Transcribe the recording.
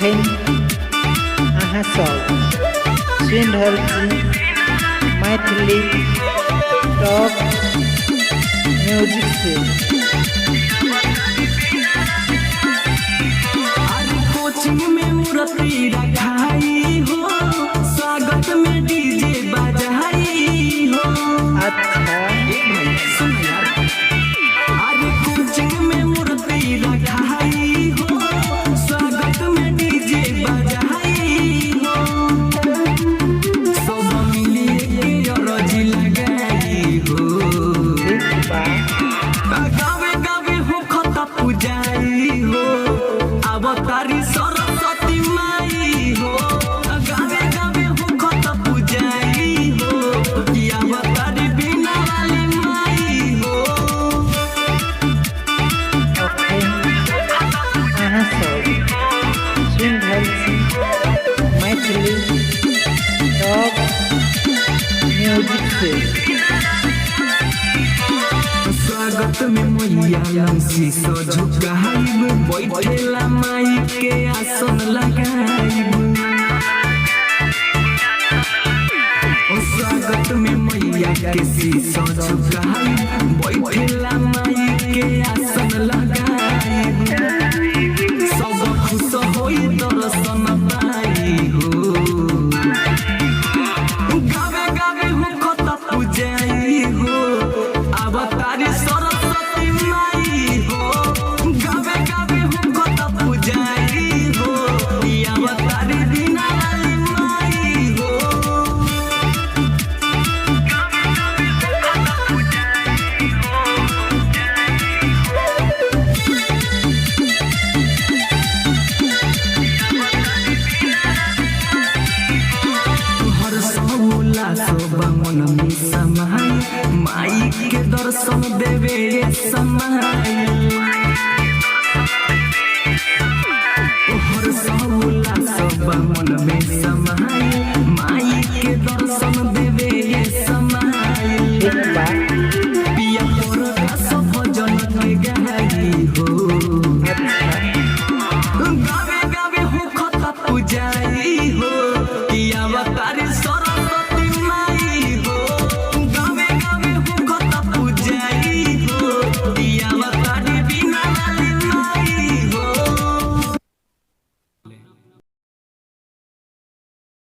अखन अहाँ सब सुनि रहल छी मैथिली टॉप म्यूजिक से। कोचिंग में मूर्ति रखाई हो, स्वागत में डीजे बजाई हो। अच्छा सुन यार, अरे कोचिंग में मूर्ति रखाई हो, स्वागत में डीजे बजाई हो। सब मिली के रजी लगाई हो, गावे गावे हो खता पूजाई हो। अवतारी सरस्वती माई हो, गावे गावे हो खता पूजाई हो। अवतारी बिना वाली माई हो। अहाँ सब सुनि रहल छी मैथिली टॉप म्यूजिक से। स्वागत में मैया शीश झुकाइब, बैठेला माई के आसन लगाइब। स्वागत में मैया के शीश झुकाइब, बैठेला माई के आसन लगाइब। सब खुश होई दर्शन पाई हो, गावे गावे हो खता पूजाई हो। अवतारी सरस्वती माई हो, गावे गावे हो खता पूजाई हो। अवतारी बिना वाली माई हो। हर सौला सोबा मन में समाई, माई के दर्शन देवे समाई।